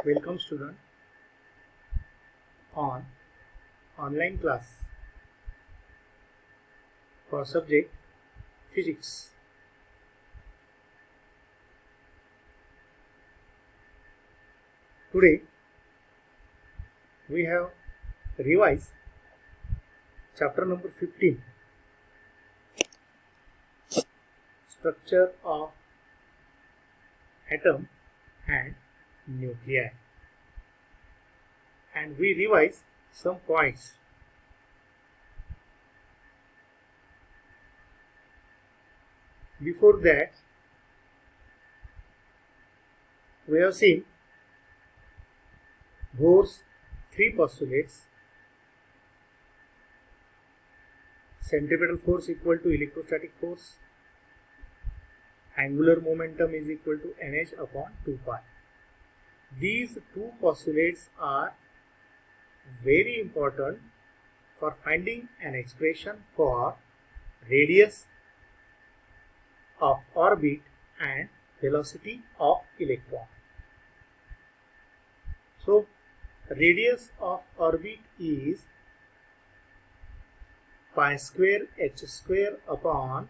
Welcome student on online class for subject physics. Today we have revised chapter number 15, structure of atom and nuclei, and we revise some points. Before that, we have seen Bohr's three postulates: centripetal force equal to electrostatic force, angular momentum is equal to nh upon 2 pi. These two postulates are very important for finding an expression for radius of orbit and velocity of electron. So, radius of orbit is pi square h square upon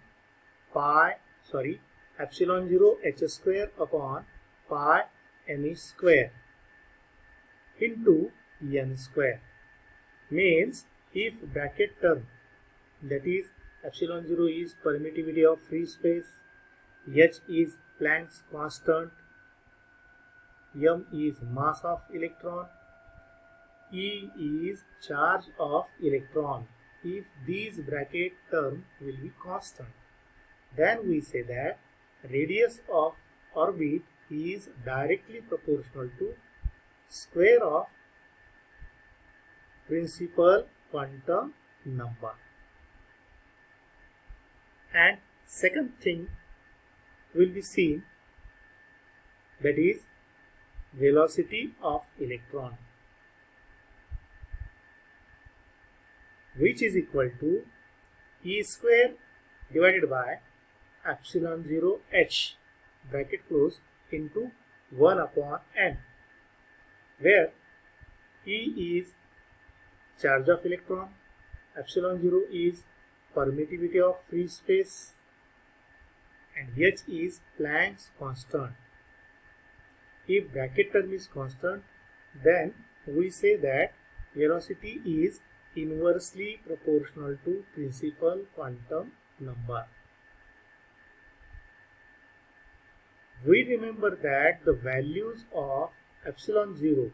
epsilon 0 h square upon pi m square into n square. Means if bracket term, that is epsilon 0 is permittivity of free space, h is Planck's constant, m is mass of electron, e is charge of electron. If these bracket term will be constant, then we say that radius of orbit is directly proportional to square of principal quantum number. And second thing will be seen, that is velocity of electron, which is equal to E square divided by epsilon 0 h bracket close into 1 upon n, where E is charge of electron, epsilon 0 is permittivity of free space, and h is Planck's constant. If bracket term is constant, then we say that velocity is inversely proportional to principal quantum number. We remember that the values of epsilon 0,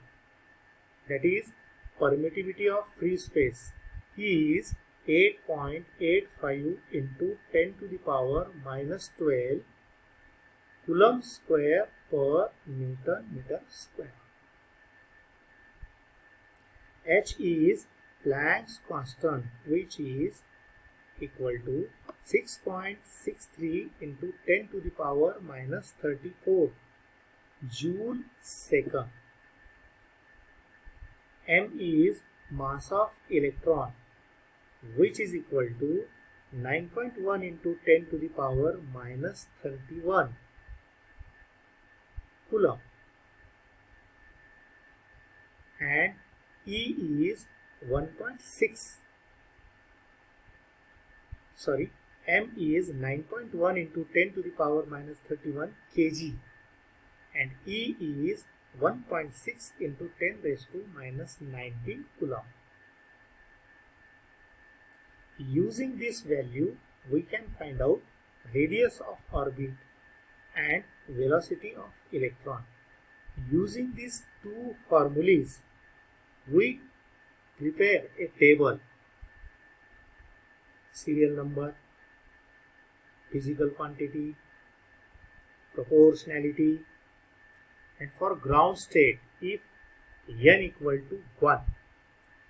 that is permittivity of free space, is 8.85 into 10 to the power minus 12 Coulomb square per Newton meter square. H is Planck's constant, which is equal to 6.63 into 10 to the power minus 34 Joule second. M is mass of electron, which is equal to 9.1 into 10 to the power minus 31 Coulomb. And E is 1.6. M is 9.1 into 10 to the power minus 31 kg, and E is 1.6 into 10 raised to minus 19 Coulomb. Using this value, we can find out radius of orbit and velocity of electron. Using these two formulas, we prepare a table: serial number, physical quantity, proportionality, and for ground state, if n equal to 1,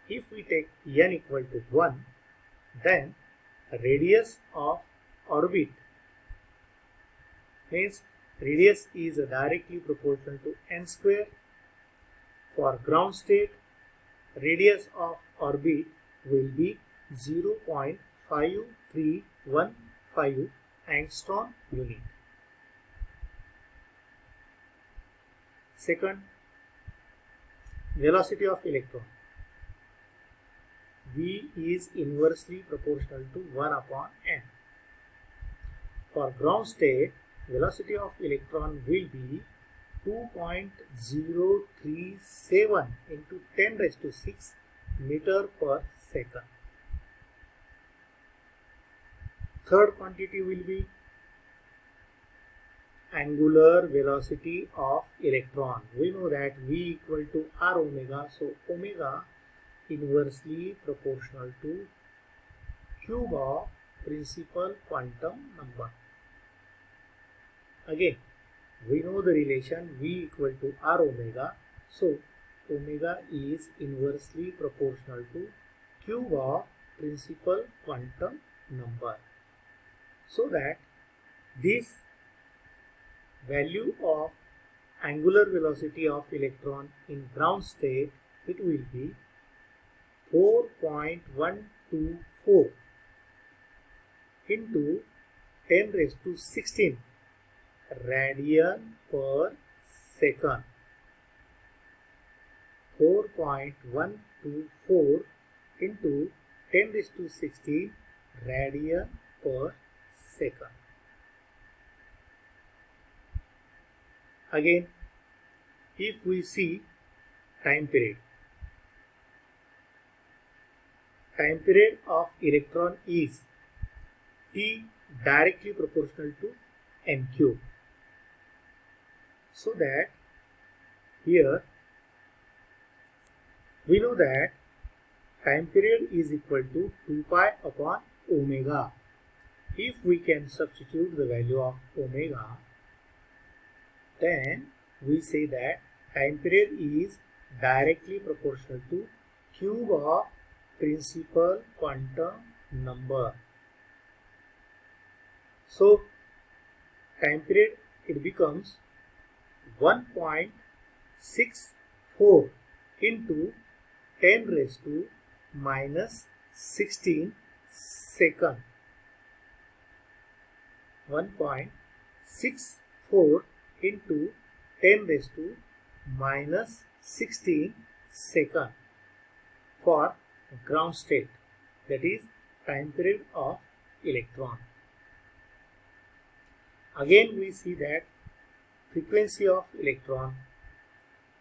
if we take n equal to 1, then radius of orbit, means radius is directly proportional to n square. For ground state, radius of orbit will be 0.5315 angstrom unit. Second, velocity of electron. V is inversely proportional to 1 upon n. For ground state, velocity of electron will be 2.037 into 10 raised to 6 meter per second. Third quantity will be angular velocity of electron. We know that V equal to R omega, so omega inversely proportional to cube of principal quantum number. Again, we know the relation V equal to R omega, so omega is inversely proportional to cube of principal quantum number. So that this value of angular velocity of electron in ground state, it will be 4.124 into 10 raised to 16 radian per second. 4.124 into 10 raised to 16 radian per second. Again, if we see time period of electron is T directly proportional to n cube. So that here we know that time period is equal to 2 pi upon omega. If we can substitute the value of omega, then we say that time period is directly proportional to cube of principal quantum number. So time period, it becomes 1.64 into 10 raised to minus 16 second. 1.64 into 10 raised to minus 16 second for ground state, that is time period of electron. Again, we see that frequency of electron,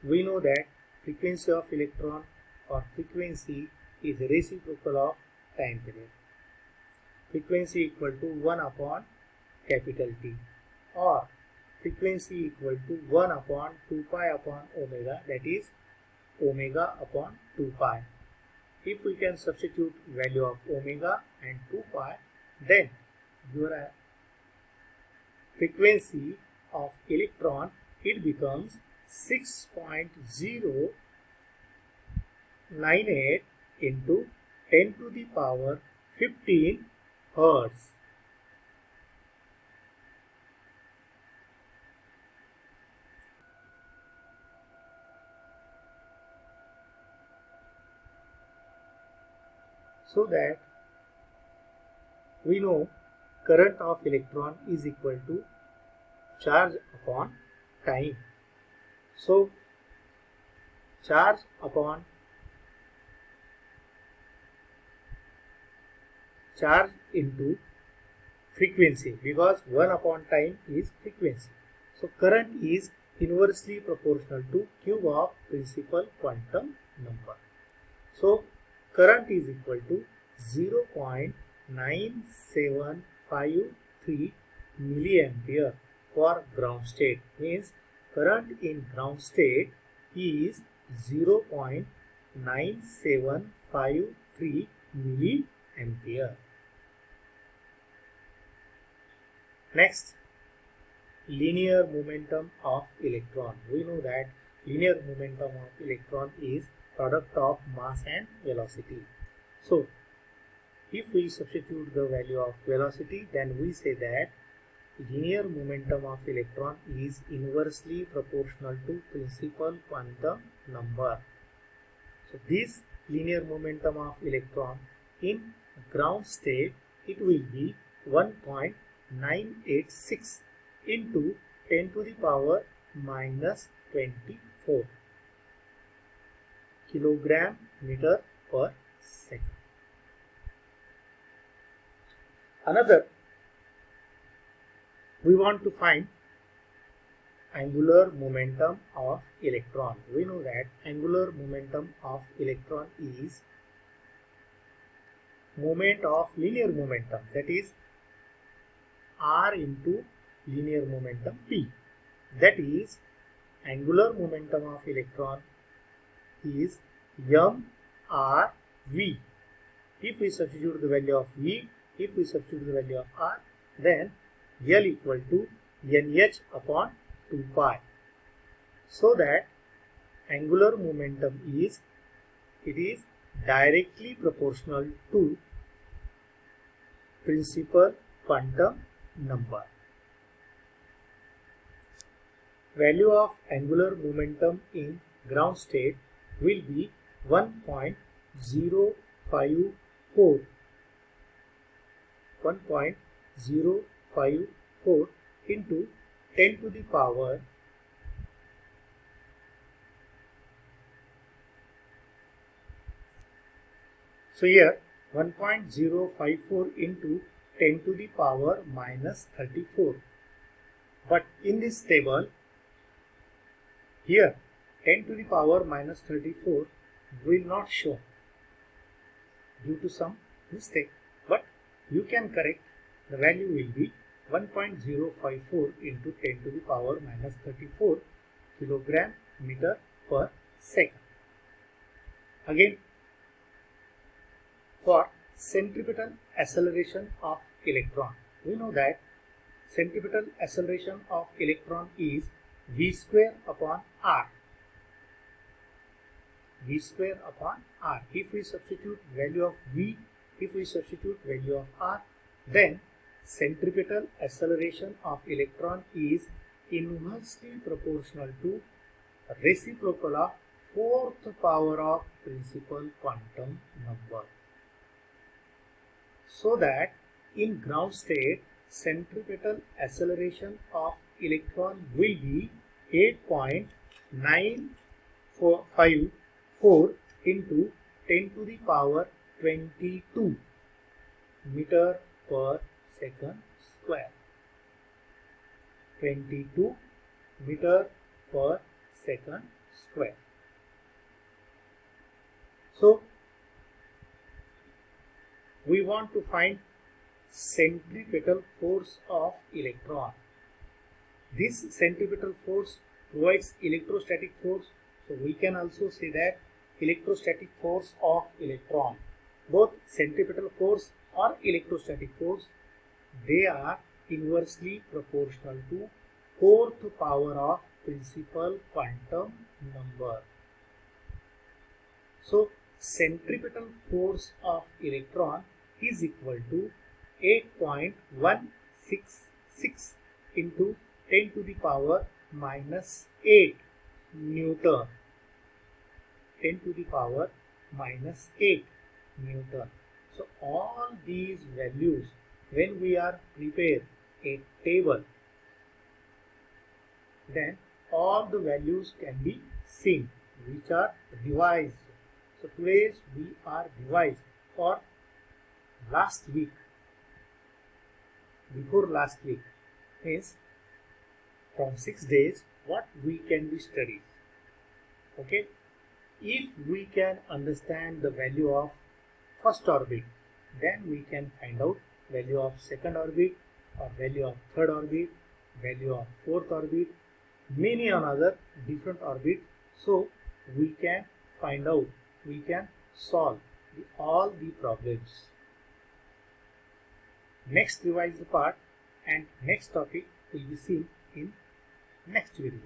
we know that frequency of electron or frequency is reciprocal of time period. Frequency equal to 1 upon capital T, or frequency equal to 1 upon 2 pi upon omega, that is omega upon 2 pi. If we can substitute value of omega and 2 pi, then your frequency of electron, it becomes 6.098 into 10 to the power 15 Hertz. So that we know current of electron is equal to charge upon time. So charge upon charge into frequency, because 1 upon time is frequency. So current is inversely proportional to cube of principal quantum number. So current is equal to 0.9753 milliampere for ground state. Means current in ground state is 0.9753 milliampere. Next, linear momentum of electron. We know that linear momentum of electron is product of mass and velocity. So if we substitute the value of velocity, then we say that linear momentum of electron is inversely proportional to principal quantum number. So this linear momentum of electron in ground state, it will be 1.986 into 10 to the power minus 24. kilogram meter per second. Another, we want to find angular momentum of electron. We know that angular momentum of electron is moment of linear momentum, that is r into linear momentum p. That is angular momentum of electron is mrv. If we substitute the value of v, if we substitute the value of r, then L equal to nh upon 2 pi. So that angular momentum is directly proportional to principal quantum number. Value of angular momentum in ground state will be 1.054 into 10 to the power so here 1.054 into 10 to the power minus 34, but in this table here 10 to the power minus 34 will not show due to some mistake, but you can correct. The value will be 1.054 into 10 to the power minus 34 kilogram meter per second. Again, for centripetal acceleration of electron, we know that centripetal acceleration of electron is v square upon r. V square upon r. If we substitute value of v, if we substitute value of r, then centripetal acceleration of electron is inversely proportional to reciprocal of fourth power of principal quantum number. So that in ground state, centripetal acceleration of electron will be 8.954 into 10 to the power 22 meter per second square. 22 meter per second square. So we want to find centripetal force of electron. This centripetal force provides electrostatic force, so we can also say that electrostatic force of electron. Both centripetal force or electrostatic force, they are inversely proportional to fourth power of principal quantum number. So centripetal force of electron is equal to 8.166 into 10 to the power minus 8 Newton. 10 to the power minus 8 Newton. So all these values, when we are prepare a table, then all the values can be seen which are revised. So today's we are revised for last week, before last week, means from 6 days what we can be studied. Okay, if we can understand the value of first orbit, then we can find out value of second orbit or value of third orbit, value of fourth orbit, many another different orbit. So we can find out, we can solve all the problems. Next revised part and next topic will be seen in next video.